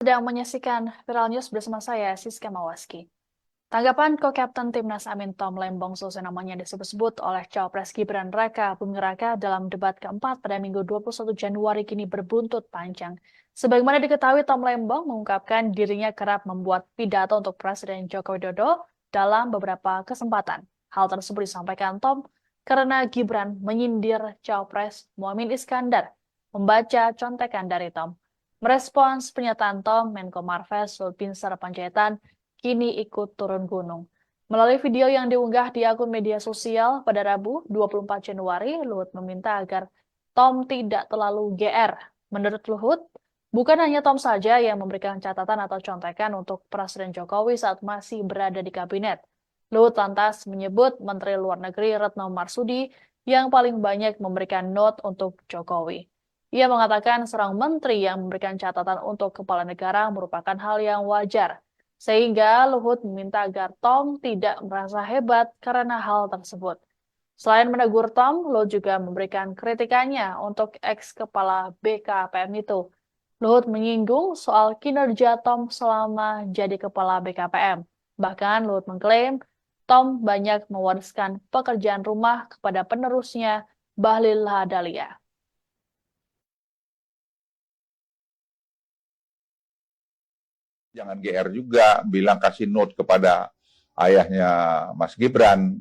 Sedang menyaksikan Viral News bersama saya, Siska Mawaski. Tanggapan co-captain Timnas Amin Tom Lembong selesai namanya disebut-sebut oleh Cawapres Gibran Raka Buming Raka dalam debat keempat pada Minggu 21 Januari kini berbuntut panjang. Sebagaimana diketahui, Tom Lembong mengungkapkan dirinya kerap membuat pidato untuk Presiden Joko Widodo dalam beberapa kesempatan. Hal tersebut disampaikan Tom karena Gibran menyindir Cawapres Muhaimin Iskandar. Membaca contekan dari Tom. Merespons pernyataan Tom, Menko Marves Luhut Binsar Panjaitan kini ikut turun gunung. Melalui video yang diunggah di akun media sosial pada Rabu 24 Januari, Luhut meminta agar Tom tidak terlalu GR. Menurut Luhut, bukan hanya Tom saja yang memberikan catatan atau contekan untuk Presiden Jokowi saat masih berada di kabinet. Luhut lantas menyebut Menteri Luar Negeri Retno Marsudi yang paling banyak memberikan note untuk Jokowi. Ia mengatakan seorang menteri yang memberikan catatan untuk kepala negara merupakan hal yang wajar. Sehingga Luhut meminta agar Tom tidak merasa hebat karena hal tersebut. Selain menegur Tom, Luhut juga memberikan kritikannya untuk ex-kepala BKPM itu. Luhut menyinggung soal kinerja Tom selama jadi kepala BKPM. Bahkan Luhut mengklaim Tom banyak mewariskan pekerjaan rumah kepada penerusnya, Bahlil Lahadalia. Jangan GR juga, bilang kasih note kepada ayahnya Mas Gibran.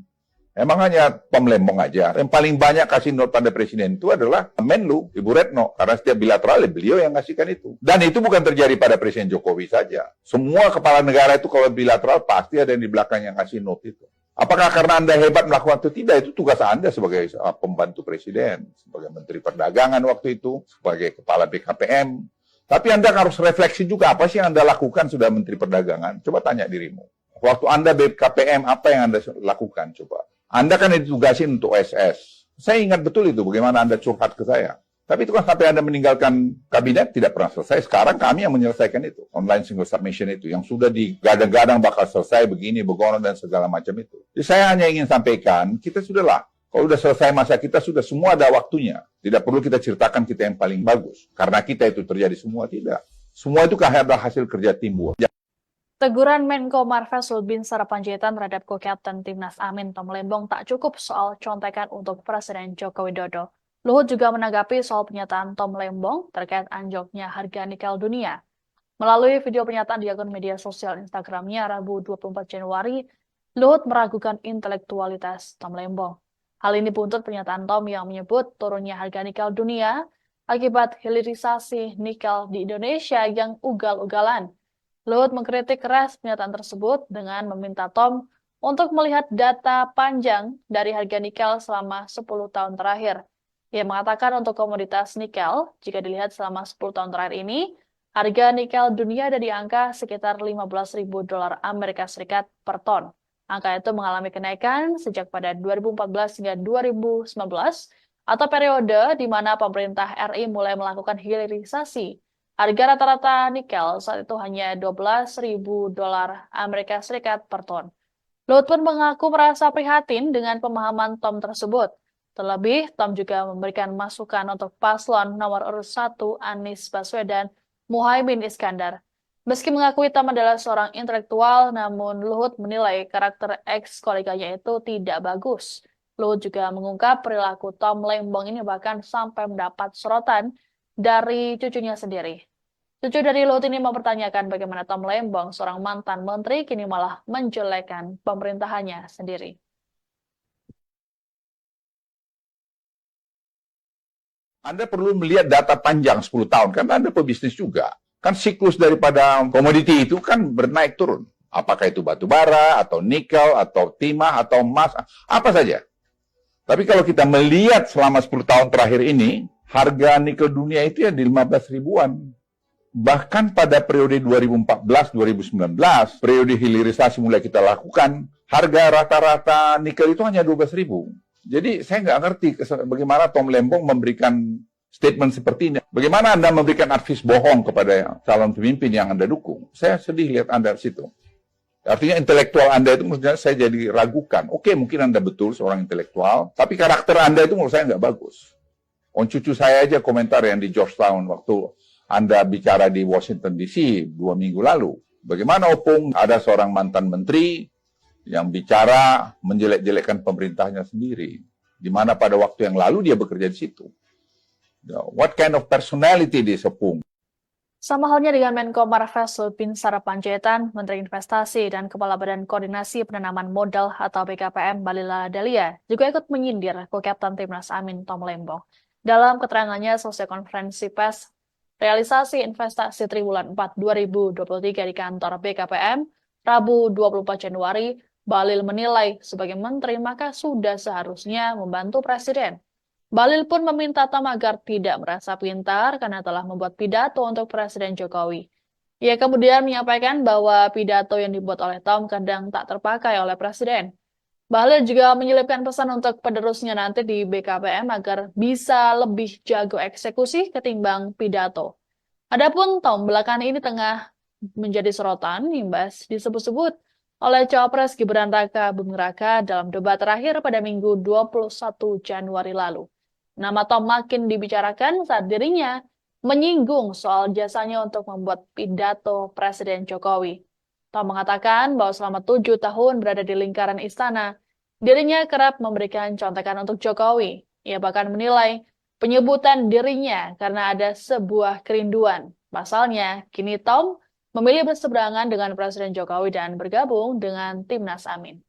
Emang hanya Tom Lembong aja. Yang paling banyak kasih note pada presiden itu adalah Menlu, Ibu Retno. Karena setiap bilateral, beliau yang ngasihkan itu. Dan itu bukan terjadi pada Presiden Jokowi saja. Semua kepala negara itu kalau bilateral pasti ada yang di belakang yang kasih note itu. Apakah karena Anda hebat melakukan itu? Tidak, itu tugas Anda sebagai pembantu presiden, sebagai Menteri Perdagangan waktu itu, sebagai Kepala BKPM. Tapi Anda harus refleksi juga, apa sih yang Anda lakukan sudah Menteri Perdagangan? Coba tanya dirimu. Waktu Anda BKPM, apa yang Anda lakukan? Coba. Anda kan ditugasin untuk OSS. Saya ingat betul itu, bagaimana Anda curhat ke saya. Tapi itu kan sampai Anda meninggalkan kabinet, tidak pernah selesai. Sekarang kami yang menyelesaikan itu. Online single submission itu, yang sudah digadang-gadang bakal selesai begini, begono, dan segala macam itu. Jadi saya hanya ingin sampaikan, kita sudahlah. Kalau sudah selesai masa kita, sudah semua ada waktunya. Tidak perlu kita ceritakan kita yang paling bagus. Karena kita itu terjadi semua, tidak. Semua itu adalah hasil kerja timbul. Teguran Menko Marves Luhut Binsar Panjaitan terhadap co-captain Timnas Amin Tom Lembong tak cukup soal contekan untuk Presiden Joko Widodo. Luhut juga menanggapi soal pernyataan Tom Lembong terkait anjloknya harga nikel dunia. Melalui video pernyataan di akun media sosial Instagramnya Rabu 24 Januari, Luhut meragukan intelektualitas Tom Lembong. Hal ini buntut pernyataan Tom yang menyebut turunnya harga nikel dunia akibat hilirisasi nikel di Indonesia yang ugal-ugalan. Luhut mengkritik keras pernyataan tersebut dengan meminta Tom untuk melihat data panjang dari harga nikel selama 10 tahun terakhir. Ia mengatakan untuk komoditas nikel, jika dilihat selama 10 tahun terakhir ini, harga nikel dunia ada di angka sekitar $15.000 Amerika Serikat per ton. Angka itu mengalami kenaikan sejak pada 2014 hingga 2019 atau periode di mana pemerintah RI mulai melakukan hilirisasi. Harga rata-rata nikel saat itu hanya $12.000 Amerika Serikat per ton. Luhut pun mengaku merasa prihatin dengan pemahaman Tom tersebut. Terlebih, Tom juga memberikan masukan untuk paslon nomor urut 1 Anies Baswedan Muhaimin Iskandar. Meski mengakui Tom adalah seorang intelektual, namun Luhut menilai karakter ex-koleganya itu tidak bagus. Luhut juga mengungkap perilaku Tom Lembong ini bahkan sampai mendapat sorotan dari cucunya sendiri. Cucu dari Luhut ini mempertanyakan bagaimana Tom Lembong, seorang mantan menteri, kini malah menjelekkan pemerintahannya sendiri. Anda perlu melihat data panjang 10 tahun, karena Anda pebisnis juga. Kan siklus daripada komoditi itu kan bernaik turun. Apakah itu batu bara, atau nikel, atau timah, atau emas, apa saja. Tapi kalau kita melihat selama 10 tahun terakhir ini, harga nikel dunia itu ya di 15 ribuan. Bahkan pada periode 2014-2019, periode hilirisasi mulai kita lakukan, harga rata-rata nikel itu hanya 12 ribu. Jadi saya nggak ngerti bagaimana Tom Lembong memberikan statement seperti ini. Bagaimana Anda memberikan advies bohong kepada calon pemimpin yang Anda dukung? Saya sedih lihat Anda di situ. Artinya intelektual Anda itu maksudnya saya jadi ragukan. Oke, mungkin Anda betul seorang intelektual, tapi karakter Anda itu menurut saya nggak bagus. Cucu saya aja komentar yang di Georgetown waktu Anda bicara di Washington DC 2 minggu lalu. Bagaimana Opung ada seorang mantan menteri yang bicara menjelek-jelekkan pemerintahnya sendiri. Di mana pada waktu yang lalu dia bekerja di situ. What kind of personality this Opung? Sama halnya dengan Menko Marves Binsar Panjaitan, Menteri Investasi dan Kepala Badan Koordinasi Penanaman Modal atau BKPM Bahlil Lahadalia juga ikut menyindir Co-Kapten Timnas Amin Tom Lembong. Dalam keterangannya selesai konferensi pers realisasi investasi triwulan 4 2023 di kantor BKPM, Rabu 24 Januari, Bahlil menilai sebagai menteri maka sudah seharusnya membantu Presiden. Bahlil pun meminta Tom agar tidak merasa pintar karena telah membuat pidato untuk Presiden Jokowi. Ia kemudian menyampaikan bahwa pidato yang dibuat oleh Tom kadang tak terpakai oleh Presiden. Bahlil juga menyelipkan pesan untuk penerusnya nanti di BKPM agar bisa lebih jago eksekusi ketimbang pidato. Adapun Tom belakangan ini tengah menjadi sorotan imbas disebut-sebut oleh Cawapres Gibran Raka Buming Raka dalam debat terakhir pada Minggu 21 Januari lalu. Nama Tom makin dibicarakan saat dirinya menyinggung soal jasanya untuk membuat pidato Presiden Jokowi. Tom mengatakan bahwa selama 7 tahun berada di lingkaran istana, dirinya kerap memberikan contekan untuk Jokowi. Ia bahkan menilai penyebutan dirinya karena ada sebuah kerinduan. Pasalnya, kini Tom memilih berseberangan dengan Presiden Jokowi dan bergabung dengan Timnas Amin.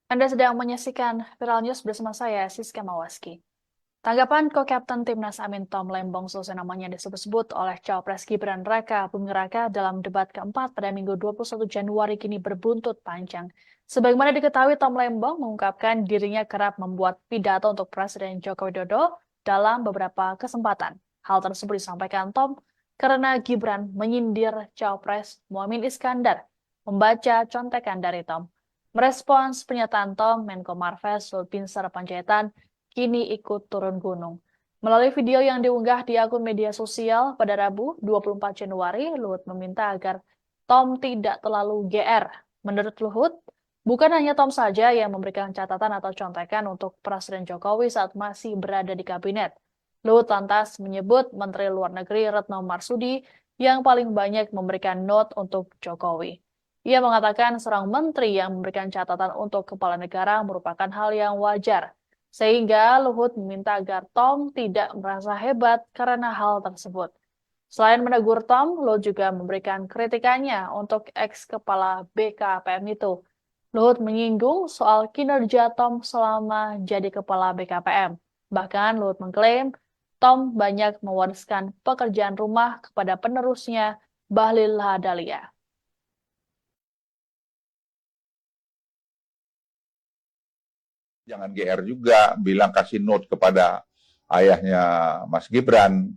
Anda sedang menyaksikan Viral News bersama saya, Siska Mawaski. Tanggapan Co-Kapten Timnas Amin Tom Lembong selesai namanya disebut-sebut oleh Cawapres Gibran Raka Buming Raka dalam debat keempat pada Minggu 21 Januari kini berbuntut panjang. Sebagaimana diketahui, Tom Lembong mengungkapkan dirinya kerap membuat pidato untuk Presiden Joko Widodo dalam beberapa kesempatan. Hal tersebut disampaikan Tom karena Gibran menyindir Cawapres Muhaimin Iskandar membaca contekan dari Tom. Merespons pernyataan Tom, Menko Marves Binsar Panjaitan kini ikut turun gunung. Melalui video yang diunggah di akun media sosial pada Rabu 24 Januari, Luhut meminta agar Tom tidak terlalu GR. Menurut Luhut, bukan hanya Tom saja yang memberikan catatan atau contekan untuk Presiden Jokowi saat masih berada di kabinet. Luhut lantas menyebut Menteri Luar Negeri Retno Marsudi yang paling banyak memberikan note untuk Jokowi. Ia mengatakan seorang menteri yang memberikan catatan untuk kepala negara merupakan hal yang wajar. Sehingga Luhut meminta agar Tom tidak merasa hebat karena hal tersebut. Selain menegur Tom, Luhut juga memberikan kritikannya untuk ex-kepala BKPM itu. Luhut menyinggung soal kinerja Tom selama jadi kepala BKPM. Bahkan Luhut mengklaim Tom banyak mewariskan pekerjaan rumah kepada penerusnya, Bahlil Lahadalia. Jangan GR juga, bilang kasih note kepada ayahnya Mas Gibran.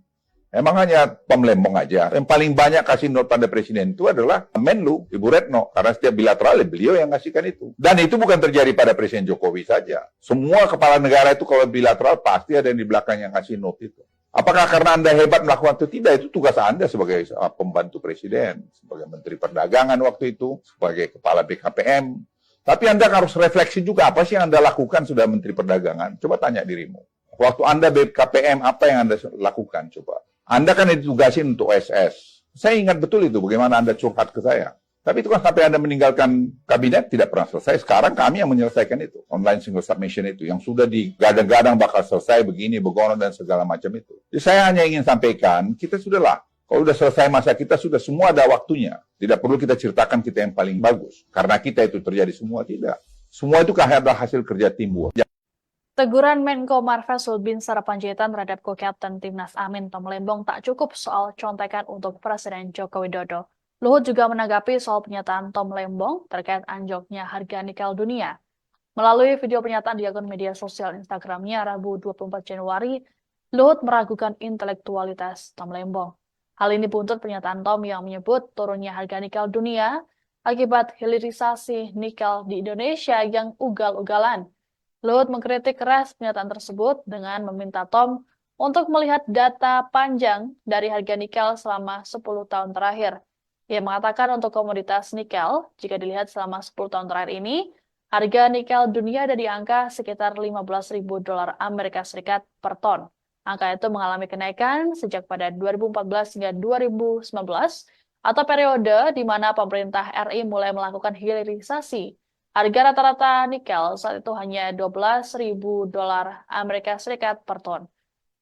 Emang hanya Tom Lembong aja. Yang paling banyak kasih note pada Presiden itu adalah Menlu, Ibu Retno. Karena setiap bilateral, beliau yang ngasihkan itu. Dan itu bukan terjadi pada Presiden Jokowi saja. Semua kepala negara itu kalau bilateral pasti ada yang di belakang yang ngasih note itu. Apakah karena Anda hebat melakukan itu? Tidak, itu tugas Anda sebagai pembantu Presiden, sebagai Menteri Perdagangan waktu itu, sebagai Kepala BKPM. Tapi Anda harus refleksi juga, apa sih yang Anda lakukan sudah Menteri Perdagangan? Coba tanya dirimu. Waktu Anda BKPM, apa yang Anda lakukan? Coba. Anda kan ditugasin untuk OSS. Saya ingat betul itu, bagaimana Anda curhat ke saya. Tapi itu kan sampai Anda meninggalkan kabinet, tidak pernah selesai. Sekarang kami yang menyelesaikan itu. Online single submission itu, yang sudah digadang-gadang bakal selesai begini, begono, dan segala macam itu. Jadi saya hanya ingin sampaikan, kita sudahlah. Kalau sudah selesai masa kita, sudah semua ada waktunya. Tidak perlu kita ceritakan kita yang paling bagus. Karena kita itu terjadi semua, tidak. Semua itu adalah hasil kerja tim. Teguran Menko Marves Binsar Panjaitan terhadap Co-Kapten Timnas Amin Tom Lembong tak cukup soal contekan untuk Presiden Joko Widodo. Luhut juga menanggapi soal pernyataan Tom Lembong terkait anjloknya harga nikel dunia. Melalui video pernyataan di akun media sosial Instagramnya Rabu 24 Januari, Luhut meragukan intelektualitas Tom Lembong. Hal ini buntut pernyataan Tom yang menyebut turunnya harga nikel dunia akibat hilirisasi nikel di Indonesia yang ugal-ugalan. Luhut mengkritik keras pernyataan tersebut dengan meminta Tom untuk melihat data panjang dari harga nikel selama 10 tahun terakhir. Ia mengatakan untuk komoditas nikel, jika dilihat selama 10 tahun terakhir ini, harga nikel dunia ada di angka sekitar 15.000 dolar Amerika Serikat per ton. Angka itu mengalami kenaikan sejak pada 2014 hingga 2019, atau periode di mana pemerintah RI mulai melakukan hilirisasi. Harga rata-rata nikel saat itu hanya 12.000 dolar Amerika Serikat per ton.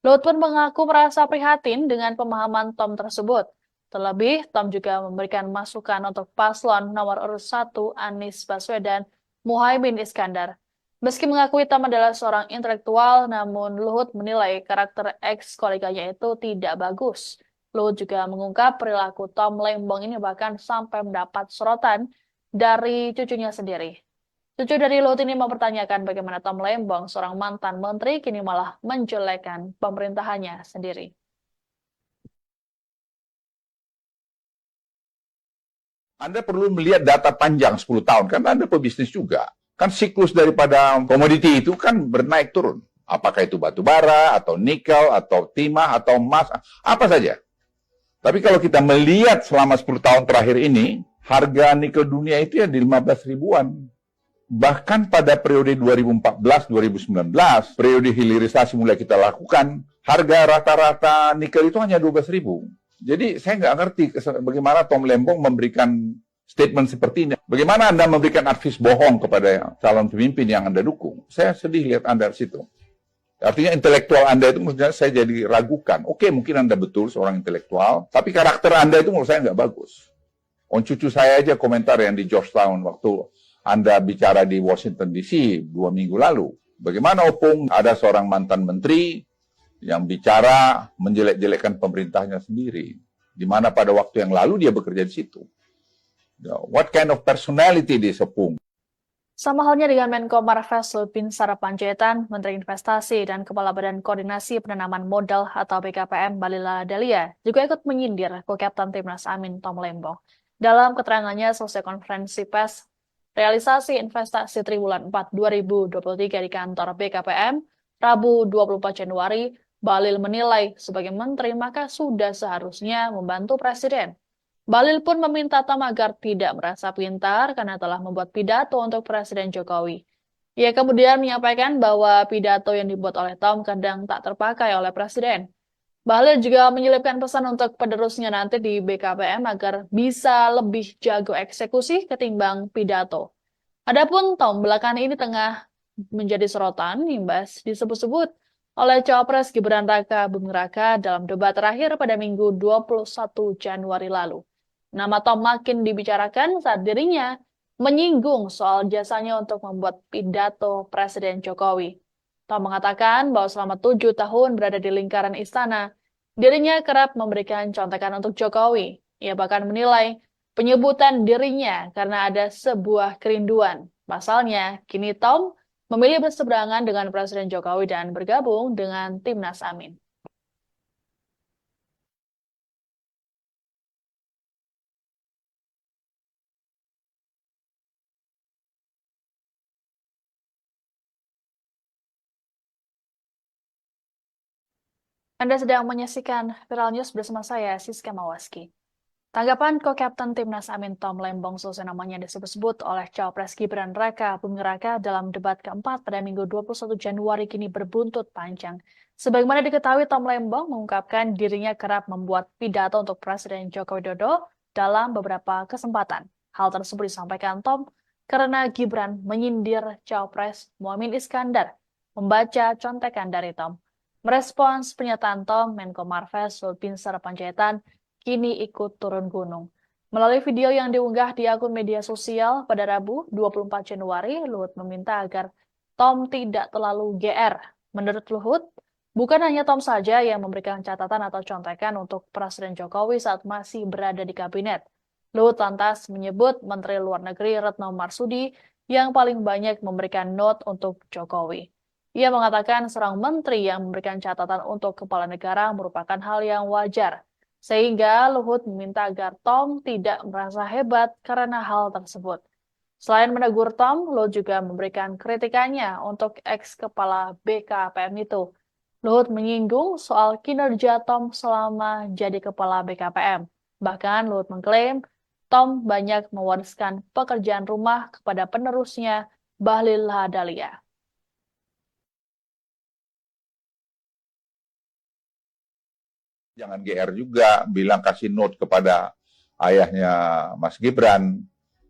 Luhut pun mengaku merasa prihatin dengan pemahaman Tom tersebut. Terlebih, Tom juga memberikan masukan untuk paslon nomor urut 1 Anies Baswedan Muhaimin Iskandar. Meski mengakui Tom adalah seorang intelektual, namun Luhut menilai karakter ex-koleganya itu tidak bagus. Luhut juga mengungkap perilaku Tom Lembong ini bahkan sampai mendapat sorotan dari cucunya sendiri. Cucu dari Luhut ini mempertanyakan bagaimana Tom Lembong, seorang mantan menteri, kini malah menjelekkan pemerintahannya sendiri. Anda perlu melihat data panjang 10 tahun, kan Anda pebisnis juga. Kan siklus daripada komoditi itu kan bernaik turun. Apakah itu batu bara, atau nikel, atau timah, atau emas, apa saja. Tapi kalau kita melihat selama 10 tahun terakhir ini, harga nikel dunia itu ya di 15 ribuan. Bahkan pada periode 2014-2019, periode hilirisasi mulai kita lakukan, harga rata-rata nikel itu hanya 12 ribu. Jadi saya nggak ngerti bagaimana Tom Lembong memberikan statement seperti ini. Bagaimana Anda memberikan advis bohong kepada calon pemimpin yang Anda dukung? Saya sedih lihat Anda di situ. Artinya intelektual Anda itu maksudnya saya jadi ragukan. Oke, mungkin Anda betul seorang intelektual, tapi karakter Anda itu menurut saya nggak bagus. Cucu saya aja komentar yang di Georgetown waktu Anda bicara di Washington DC 2 minggu lalu. Bagaimana Opung ada seorang mantan menteri yang bicara menjelek-jelekkan pemerintahnya sendiri. Di mana pada waktu yang lalu dia bekerja di situ. What kind of personality this Opung? Sama halnya dengan Menko Marves Luhut Binsar Panjaitan, Menteri Investasi dan Kepala Badan Koordinasi Penanaman Modal atau BKPM Bahlil Lahadalia juga ikut menyindir Co-Kapten Timnas Amin Tom Lembong. Dalam keterangannya selesai konferensi pers realisasi investasi triwulan 4 2023 di kantor BKPM, Rabu 24 Januari, Bahlil menilai sebagai menteri maka sudah seharusnya membantu Presiden. Bahlil pun meminta Tom agar tidak merasa pintar karena telah membuat pidato untuk Presiden Jokowi. Ia kemudian menyampaikan bahwa pidato yang dibuat oleh Tom kadang tak terpakai oleh Presiden. Bahlil juga menyelipkan pesan untuk penerusnya nanti di BKPM agar bisa lebih jago eksekusi ketimbang pidato. Adapun Tom belakangan ini tengah menjadi sorotan imbas disebut-sebut oleh Cawapres Gibran Raka Buming Raka dalam debat terakhir pada Minggu 21 Januari lalu. Nama Tom makin dibicarakan saat dirinya menyinggung soal jasanya untuk membuat pidato Presiden Jokowi. Tom mengatakan bahwa selama 7 tahun berada di lingkaran istana, dirinya kerap memberikan contekan untuk Jokowi. Ia bahkan menilai penyebutan dirinya karena ada sebuah kerinduan. Pasalnya, kini Tom memilih berseberangan dengan Presiden Jokowi dan bergabung dengan Timnas Amin. Anda sedang menyaksikan Viral News bersama saya, Siska Mawaski. Tanggapan Co-Kapten Timnas Amin Tom Lembong selesai namanya disebut-sebut oleh Cawapres Gibran Raka Buming Raka dalam debat keempat pada Minggu 21 Januari kini berbuntut panjang. Sebagaimana diketahui, Tom Lembong mengungkapkan dirinya kerap membuat pidato untuk Presiden Joko Widodo dalam beberapa kesempatan. Hal tersebut disampaikan Tom karena Gibran menyindir Cawapres Muhaimin Iskandar membaca contekan dari Tom. Merespons pernyataan Tom, Menko Marves Luhut Binsar Panjaitan kini ikut turun gunung. Melalui video yang diunggah di akun media sosial pada Rabu 24 Januari, Luhut meminta agar Tom tidak terlalu GR. Menurut Luhut, bukan hanya Tom saja yang memberikan catatan atau contekan untuk Presiden Jokowi saat masih berada di kabinet. Luhut lantas menyebut Menteri Luar Negeri Retno Marsudi yang paling banyak memberikan note untuk Jokowi. Ia mengatakan seorang menteri yang memberikan catatan untuk kepala negara merupakan hal yang wajar. Sehingga Luhut meminta agar Tom tidak merasa hebat karena hal tersebut. Selain menegur Tom, Luhut juga memberikan kritikannya untuk ex-kepala BKPM itu. Luhut menyinggung soal kinerja Tom selama jadi kepala BKPM. Bahkan Luhut mengklaim Tom banyak mewariskan pekerjaan rumah kepada penerusnya, Bahlil Lahadalia. Jangan GR juga, bilang kasih note kepada ayahnya Mas Gibran.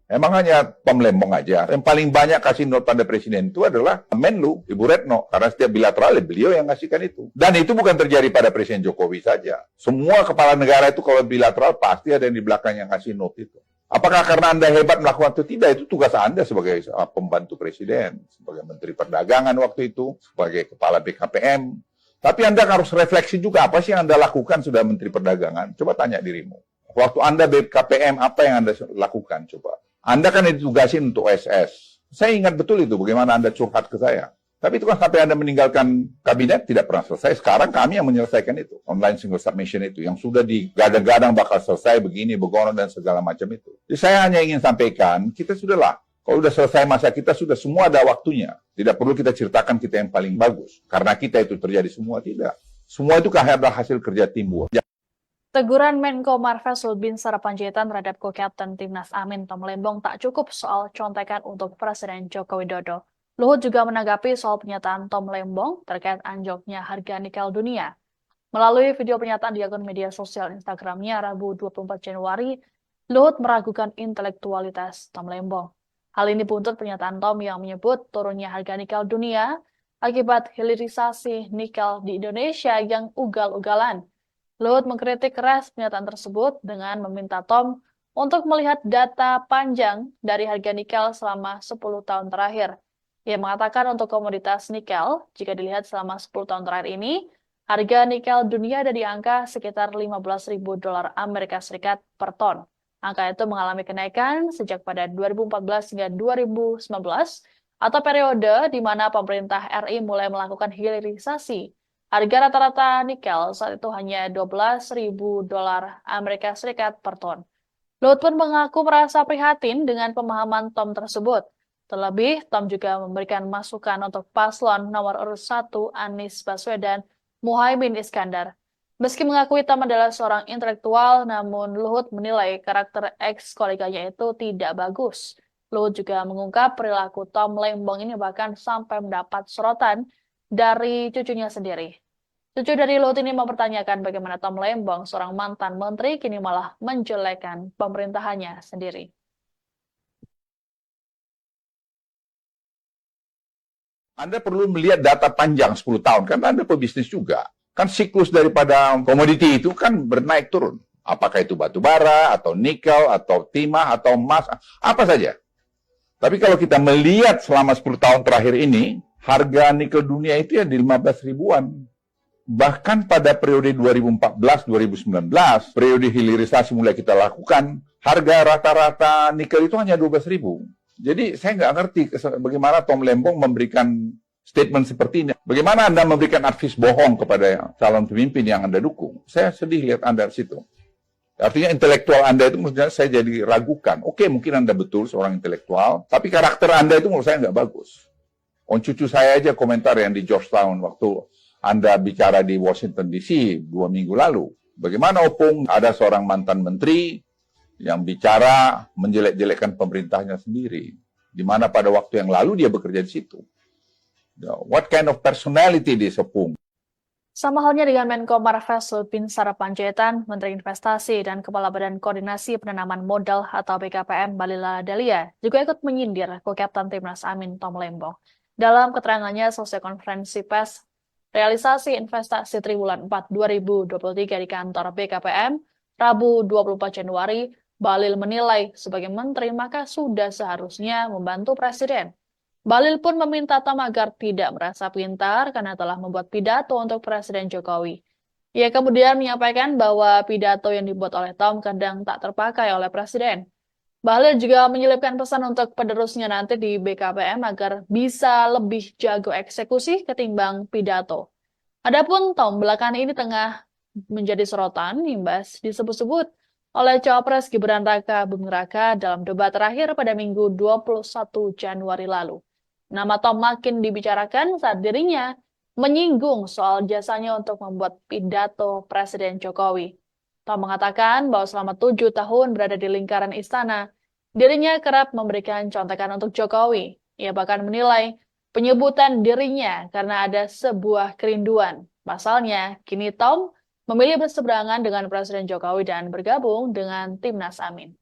Emang hanya pemlembong aja. Yang paling banyak kasih note pada presiden itu adalah Menlu, Ibu Retno. Karena setiap bilateral, beliau yang ngasihkan itu. Dan itu bukan terjadi pada Presiden Jokowi saja. Semua kepala negara itu kalau bilateral pasti ada yang di belakang yang ngasih note itu. Apakah karena Anda hebat melakukan itu? Tidak, itu tugas Anda sebagai pembantu presiden, sebagai Menteri Perdagangan waktu itu, sebagai kepala BKPM. Tapi Anda harus refleksi juga, apa sih yang Anda lakukan sudah Menteri Perdagangan? Coba tanya dirimu. Waktu Anda BKPM, apa yang Anda lakukan? Coba. Anda kan ditugasin untuk SS. Saya ingat betul itu, bagaimana Anda curhat ke saya. Tapi itu kan sampai Anda meninggalkan kabinet tidak pernah selesai. Sekarang kami yang menyelesaikan itu. Online single submission itu. Yang sudah digadang-gadang bakal selesai begini, begono, dan segala macam itu. Jadi saya hanya ingin sampaikan, kita sudahlah. Kalau sudah selesai masa kita, sudah semua ada waktunya. Tidak perlu kita ceritakan kita yang paling bagus. Karena kita itu terjadi semua, tidak. Semua itu adalah hasil kerja timbul. Teguran Menko Marves Lutbinsar Panjaitan terhadap co-kapten Timnas Amin Tom Lembong tak cukup soal contekan untuk Presiden Joko Widodo. Luhut juga menanggapi soal pernyataan Tom Lembong terkait anjloknya harga nikel dunia. Melalui video pernyataan di akun media sosial Instagramnya Rabu 24 Januari, Luhut meragukan intelektualitas Tom Lembong. Hal ini buntut pernyataan Tom yang menyebut turunnya harga nikel dunia akibat hilirisasi nikel di Indonesia yang ugal-ugalan. Luhut mengkritik keras pernyataan tersebut dengan meminta Tom untuk melihat data panjang dari harga nikel selama 10 tahun terakhir. Ia mengatakan untuk komoditas nikel, jika dilihat selama 10 tahun terakhir ini, harga nikel dunia ada di angka sekitar 15.000 dolar Amerika Serikat per ton. Angka itu mengalami kenaikan sejak pada 2014 hingga 2019, atau periode di mana pemerintah RI mulai melakukan hilirisasi. Harga rata-rata nikel saat itu hanya 12.000 dolar Amerika Serikat per ton. Luhut pun mengaku merasa prihatin dengan pemahaman Tom tersebut. Terlebih, Tom juga memberikan masukan untuk paslon nomor urut 1 Anies Baswedan Muhaimin Iskandar. Meski mengakui Tom adalah seorang intelektual, namun Luhut menilai karakter ex-koleganya itu tidak bagus. Luhut juga mengungkap perilaku Tom Lembong ini bahkan sampai mendapat sorotan dari cucunya sendiri. Cucu dari Luhut ini mempertanyakan bagaimana Tom Lembong, seorang mantan menteri, kini malah menjelekkan pemerintahannya sendiri. Anda perlu melihat data panjang 10 tahun, kan Anda pebisnis juga. Kan siklus daripada komoditi itu kan bernaik turun. Apakah itu batu bara, atau nikel, atau timah, atau emas, apa saja. Tapi kalau kita melihat selama 10 tahun terakhir ini, harga nikel dunia itu ya di 15 ribuan. Bahkan pada periode 2014-2019, periode hilirisasi mulai kita lakukan, harga rata-rata nikel itu hanya 12 ribu. Jadi saya nggak ngerti bagaimana Tom Lembong memberikan statement seperti ini. Bagaimana Anda memberikan advies bohong kepada calon pemimpin yang Anda dukung? Saya sedih lihat Anda di situ. Artinya intelektual Anda itu menurut saya jadi ragukan. Oke, mungkin Anda betul seorang intelektual, tapi karakter Anda itu menurut saya nggak bagus. Cucu saya aja komentar yang di Georgetown waktu Anda bicara di Washington DC 2 minggu lalu. Bagaimana Opung ada seorang mantan menteri yang bicara menjelek-jelekkan pemerintahnya sendiri. Di mana pada waktu yang lalu dia bekerja di situ. What kind of personality this Opung? Sama halnya dengan Menko Marves Lutbinsar Panjaitan, Menteri Investasi dan Kepala Badan Koordinasi Penanaman Modal atau BKPM Bahlil Lahadalia juga ikut menyindir co-kapten Timnas Amin Tom Lembong. Dalam keterangannya selesai konferensi pers realisasi investasi triwulan 4 2023 di kantor BKPM, Rabu 24 Januari, Bahlil menilai sebagai menteri maka sudah seharusnya membantu Presiden. Bahlil pun meminta Tom agar tidak merasa pintar karena telah membuat pidato untuk Presiden Jokowi. Ia kemudian menyampaikan bahwa pidato yang dibuat oleh Tom kadang tak terpakai oleh Presiden. Bahlil juga menyelipkan pesan untuk penerusnya nanti di BKPM agar bisa lebih jago eksekusi ketimbang pidato. Adapun Tom belakangan ini tengah menjadi sorotan imbas disebut-sebut oleh Cawapres Gibran Raka Buming Raka dalam debat terakhir pada Minggu 21 Januari lalu. Nama Tom makin dibicarakan saat dirinya menyinggung soal jasanya untuk membuat pidato Presiden Jokowi. Tom mengatakan bahwa selama 7 tahun berada di lingkaran istana, dirinya kerap memberikan contekan untuk Jokowi. Ia bahkan menilai penyebutan dirinya karena ada sebuah kerinduan. Pasalnya, kini Tom memilih berseberangan dengan Presiden Jokowi dan bergabung dengan Timnas Amin.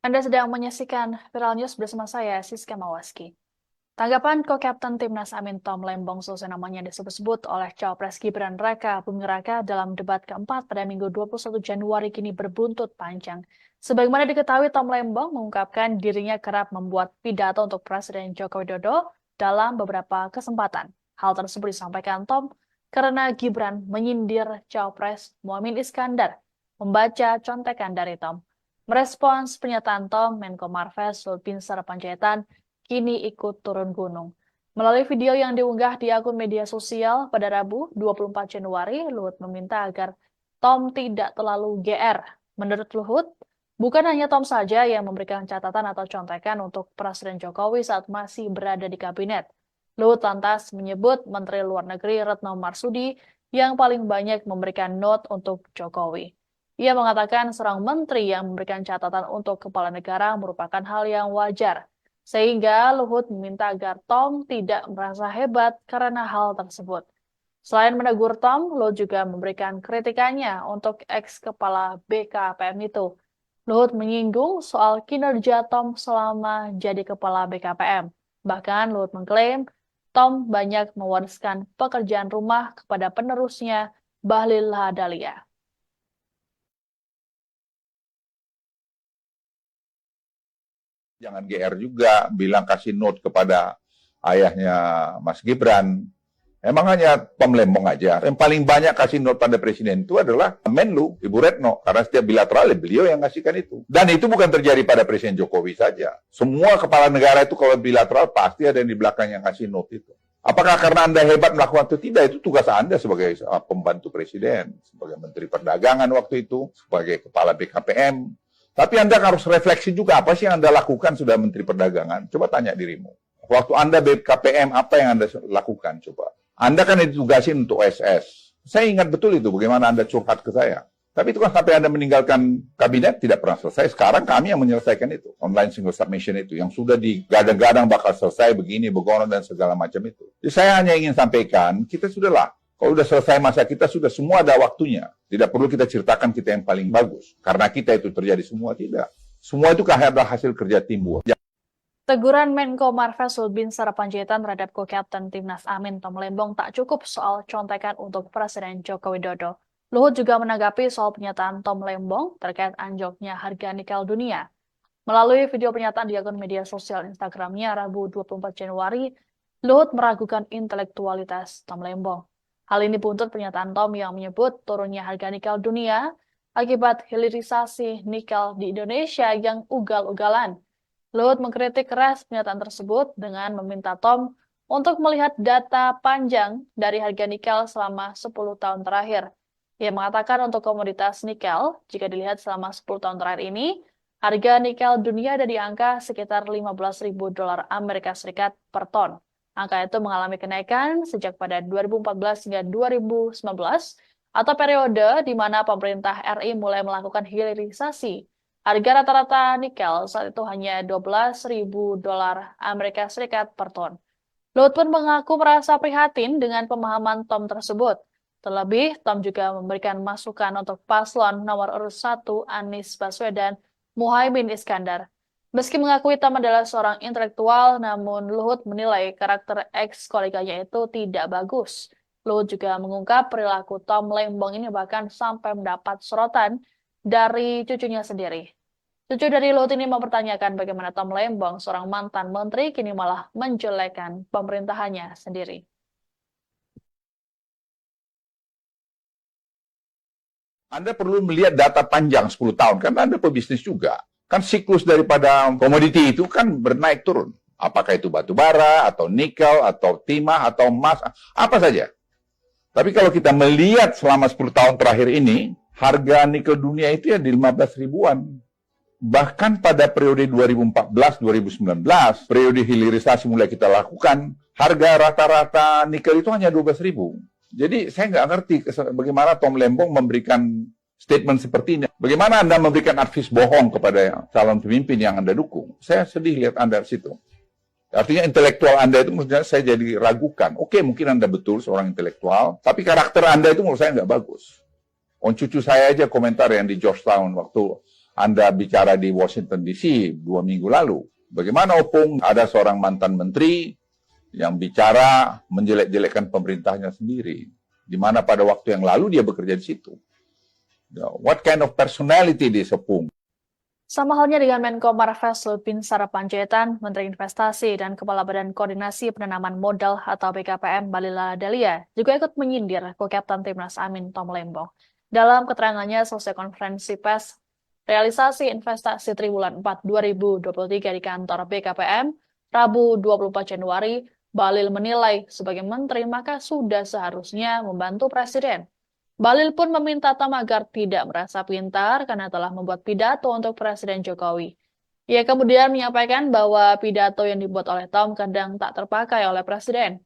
Anda sedang menyaksikan Viral News bersama saya, Siska Mawaski. Tanggapan ko-kapten Timnas Amin Tom Lembong selesai namanya disebut-sebut oleh Cawapres Gibran Raka Buming Raka dalam debat keempat pada Minggu 21 Januari kini berbuntut panjang. Sebagaimana diketahui, Tom Lembong mengungkapkan dirinya kerap membuat pidato untuk Presiden Joko Widodo dalam beberapa kesempatan. Hal tersebut disampaikan Tom karena Gibran menyindir Cawapres Muhaimin Iskandar. Membaca contekan dari Tom. Merespons pernyataan Tom, Menko Marves Luhut Binsar Panjaitan kini ikut turun gunung. Melalui video yang diunggah di akun media sosial pada Rabu 24 Januari, Luhut meminta agar Tom tidak terlalu GR. Menurut Luhut, bukan hanya Tom saja yang memberikan catatan atau contekan untuk Presiden Jokowi saat masih berada di kabinet. Luhut lantas menyebut Menteri Luar Negeri Retno Marsudi yang paling banyak memberikan note untuk Jokowi. Ia mengatakan seorang menteri yang memberikan catatan untuk kepala negara merupakan hal yang wajar. Sehingga Luhut meminta agar Tom tidak merasa hebat karena hal tersebut. Selain menegur Tom, Luhut juga memberikan kritikannya untuk ex-kepala BKPM itu. Luhut menyinggung soal kinerja Tom selama jadi kepala BKPM. Bahkan Luhut mengklaim Tom banyak mewariskan pekerjaan rumah kepada penerusnya, Bahlil Lahadalia. Jangan GR juga, bilang kasih note kepada ayahnya Mas Gibran. Emang hanya pemlembong aja. Yang paling banyak kasih note pada presiden itu adalah Menlu, Ibu Retno. Karena setiap bilateral, beliau yang ngasihkan itu. Dan itu bukan terjadi pada Presiden Jokowi saja. Semua kepala negara itu kalau bilateral pasti ada yang di belakang yang ngasih note itu. Apakah karena Anda hebat melakukan itu? Tidak, itu tugas Anda sebagai pembantu presiden, sebagai Menteri Perdagangan waktu itu, sebagai kepala BKPM. Tapi Anda harus refleksi juga, apa sih yang Anda lakukan sudah Menteri Perdagangan? Coba tanya dirimu. Waktu Anda BKPM, apa yang Anda lakukan? Coba. Anda kan ditugasin untuk OSS. Saya ingat betul itu, bagaimana Anda curhat ke saya. Tapi itu kan sampai Anda meninggalkan kabinet, tidak pernah selesai. Sekarang kami yang menyelesaikan itu. Online single submission itu, yang sudah digadang-gadang bakal selesai begini, begono, dan segala macam itu. Jadi saya hanya ingin sampaikan, kita sudahlah. Kalau sudah selesai masa kita, sudah semua ada waktunya. Tidak perlu kita ceritakan kita yang paling bagus. Karena kita itu terjadi semua, tidak. Semua itu adalah hasil kerja timbul. Teguran Menko Marves Luhut Binsar Panjaitan terhadap ko-kapten Timnas Amin Tom Lembong tak cukup soal contekan untuk Presiden Joko Widodo. Luhut juga menanggapi soal pernyataan Tom Lembong terkait anjloknya harga nikel dunia. Melalui video pernyataan di akun media sosial Instagramnya Rabu 24 Januari, Luhut meragukan intelektualitas Tom Lembong. Hal ini buntut pernyataan Tom yang menyebut turunnya harga nikel dunia akibat hilirisasi nikel di Indonesia yang ugal-ugalan. Luhut mengkritik keras pernyataan tersebut dengan meminta Tom untuk melihat data panjang dari harga nikel selama 10 tahun terakhir. Ia mengatakan untuk komoditas nikel, jika dilihat selama 10 tahun terakhir ini, harga nikel dunia ada di angka sekitar $15.000 Amerika Serikat per ton. Angka itu mengalami kenaikan sejak pada 2014 hingga 2019 atau periode di mana pemerintah RI mulai melakukan hilirisasi. Harga rata-rata nikel saat itu hanya $12.000 Amerika Serikat per ton. Luhut pun mengaku merasa prihatin dengan pemahaman Tom tersebut. Terlebih, Tom juga memberikan masukan untuk paslon nomor urut 1 Anies Baswedan Muhaimin Iskandar. Meski mengakui Tom adalah seorang intelektual, namun Luhut menilai karakter ex-koleganya itu tidak bagus. Luhut juga mengungkap perilaku Tom Lembong ini bahkan sampai mendapat sorotan dari cucunya sendiri. Cucu dari Luhut ini mempertanyakan bagaimana Tom Lembong, seorang mantan menteri, kini malah menjelekkan pemerintahannya sendiri. Anda perlu melihat data panjang 10 tahun, karena Anda pebisnis juga. Kan siklus daripada komoditi itu kan bernaik turun. Apakah itu batu bara, atau nikel, atau timah, atau emas, apa saja. Tapi kalau kita melihat selama 10 tahun terakhir ini, harga nikel dunia itu ya di 15 ribuan. Bahkan pada periode 2014-2019, periode hilirisasi mulai kita lakukan, harga rata-rata nikel itu hanya 12 ribu. Jadi saya nggak ngerti bagaimana Tom Lembong memberikan statement seperti ini. Bagaimana Anda memberikan advies bohong kepada calon pemimpin yang Anda dukung? Saya sedih lihat Anda di situ. Artinya intelektual Anda itu menurut saya jadi ragukan. Oke, mungkin Anda betul seorang intelektual, tapi karakter Anda itu menurut saya nggak bagus. Cucu saya aja komentar yang di Georgetown waktu Anda bicara di Washington DC 2 minggu lalu. Bagaimana Opung ada seorang mantan menteri yang bicara menjelek-jelekkan pemerintahnya sendiri. Di mana pada waktu yang lalu dia bekerja di situ. What kind of personality this Opung? Sama halnya dengan Menko Marves Luhut Binsar Panjaitan, Menteri Investasi dan Kepala Badan Koordinasi Penanaman Modal atau BKPM Bahlil Lahadalia juga ikut menyindir Co-Kapten Timnas Amin Tom Lembong. Dalam keterangannya selesai konferensi pers realisasi investasi triwulan 4 2023 di kantor BKPM, Rabu 24 Januari, Bahlil menilai sebagai menteri maka sudah seharusnya membantu Presiden. Bahlil pun meminta Tom agar tidak merasa pintar karena telah membuat pidato untuk Presiden Jokowi. Ia kemudian menyampaikan bahwa pidato yang dibuat oleh Tom kadang tak terpakai oleh Presiden.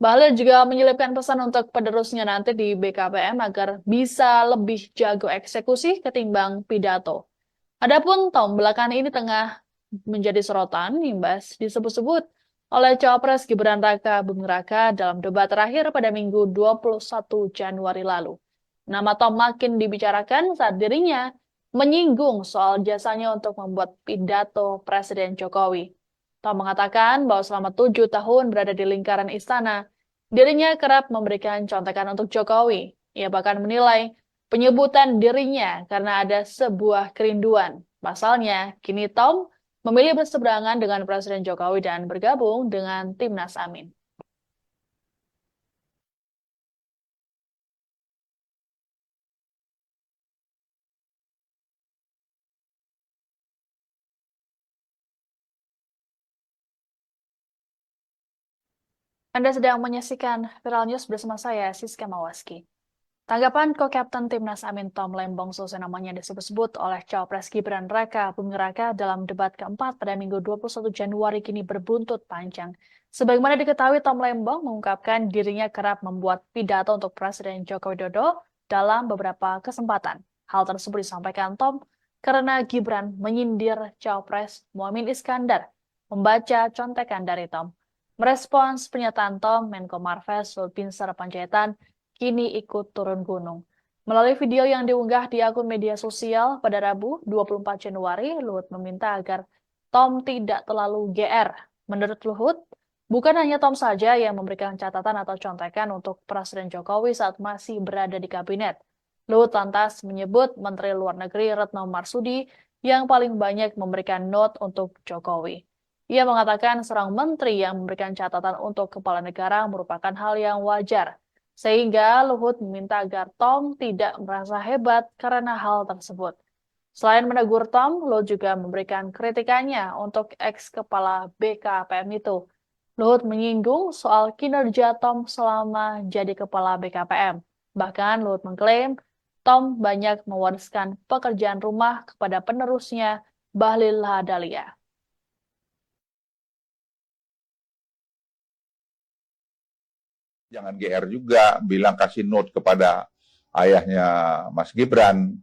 Bahlil juga menyelipkan pesan untuk penerusnya nanti di BKPM agar bisa lebih jago eksekusi ketimbang pidato. Adapun Tom belakangan ini tengah menjadi sorotan imbas disebut-sebut oleh Cawapres Gibran Raka Buming Raka dalam debat terakhir pada Minggu 21 Januari lalu. Nama Tom makin dibicarakan saat dirinya menyinggung soal jasanya untuk membuat pidato Presiden Jokowi. Tom mengatakan bahwa selama 7 tahun berada di lingkaran istana, dirinya kerap memberikan contekan untuk Jokowi. Ia bahkan menilai penyebutan dirinya karena ada sebuah kerinduan. Pasalnya, kini Tom memilih berseberangan dengan Presiden Jokowi dan bergabung dengan Timnas Amin. Anda sedang menyaksikan Viral News bersama saya, Siska Mawaski. Tanggapan Co-Kapten Timnas Amin Tom Lembong selesai namanya disebut-sebut oleh Cawapres Gibran Raka Buming Raka dalam debat keempat pada Minggu 21 Januari kini berbuntut panjang. Sebagaimana diketahui, Tom Lembong mengungkapkan dirinya kerap membuat pidato untuk Presiden Joko Widodo dalam beberapa kesempatan. Hal tersebut disampaikan Tom karena Gibran menyindir Cawapres Muhaimin Iskandar. Membaca contekan dari Tom. Merespons pernyataan Tom, Menko Marves Luhut Binsar Panjaitan kini ikut turun gunung. Melalui video yang diunggah di akun media sosial pada Rabu 24 Januari, Luhut meminta agar Tom tidak terlalu GR. Menurut Luhut, bukan hanya Tom saja yang memberikan catatan atau contekan untuk Presiden Jokowi saat masih berada di kabinet. Luhut lantas menyebut Menteri Luar Negeri Retno Marsudi yang paling banyak memberikan note untuk Jokowi. Ia mengatakan seorang menteri yang memberikan catatan untuk kepala negara merupakan hal yang wajar. Sehingga Luhut meminta agar Tom tidak merasa hebat karena hal tersebut. Selain menegur Tom, Luhut juga memberikan kritikannya untuk ex-kepala BKPM itu. Luhut menyinggung soal kinerja Tom selama jadi kepala BKPM. Bahkan Luhut mengklaim Tom banyak mewariskan pekerjaan rumah kepada penerusnya Bahlil Lahadalia. Jangan GR juga, bilang kasih note kepada ayahnya Mas Gibran.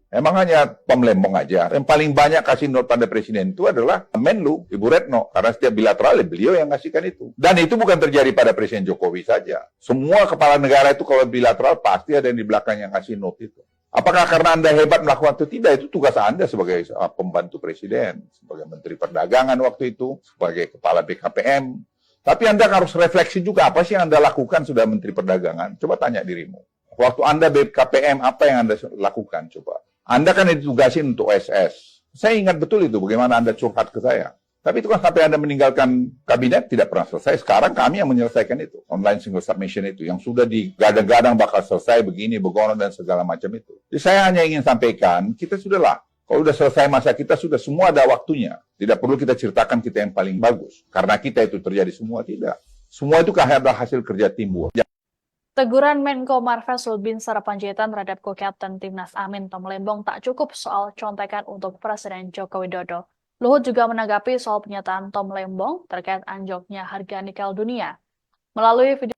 Emang hanya Tom Lembong aja. Yang paling banyak kasih note pada Presiden itu adalah Menlu, Ibu Retno. Karena setiap bilateral, beliau yang kasihkan itu. Dan itu bukan terjadi pada Presiden Jokowi saja. Semua kepala negara itu kalau bilateral pasti ada yang di belakang yang kasih note itu. Apakah karena Anda hebat melakukan itu? Tidak, itu tugas Anda sebagai pembantu Presiden, sebagai Menteri Perdagangan waktu itu, sebagai Kepala BKPM. Tapi Anda harus refleksi juga apa sih yang Anda lakukan sudah Menteri Perdagangan. Coba tanya dirimu. Waktu Anda BKPM, apa yang Anda lakukan? Coba. Anda kan ditugasin untuk OSS. Saya ingat betul itu, bagaimana Anda curhat ke saya. Tapi itu kan sampai Anda meninggalkan kabinet tidak pernah selesai. Sekarang kami yang menyelesaikan itu. Online single submission itu. Yang sudah digadang-gadang bakal selesai begini, begono, dan segala macam itu. Jadi saya hanya ingin sampaikan, kita sudahlah. Kalau sudah selesai masa kita, sudah semua ada waktunya. Tidak perlu kita ceritakan kita yang paling bagus. Karena kita itu terjadi semua, tidak. Semua itu adalah hasil kerja timbul. Teguran Menko Marves Binsar Panjaitan terhadap co-captain Timnas Amin Tom Lembong tak cukup soal contekan untuk Presiden Joko Widodo. Luhut juga menanggapi soal pernyataan Tom Lembong terkait anjloknya harga nikel dunia. Melalui video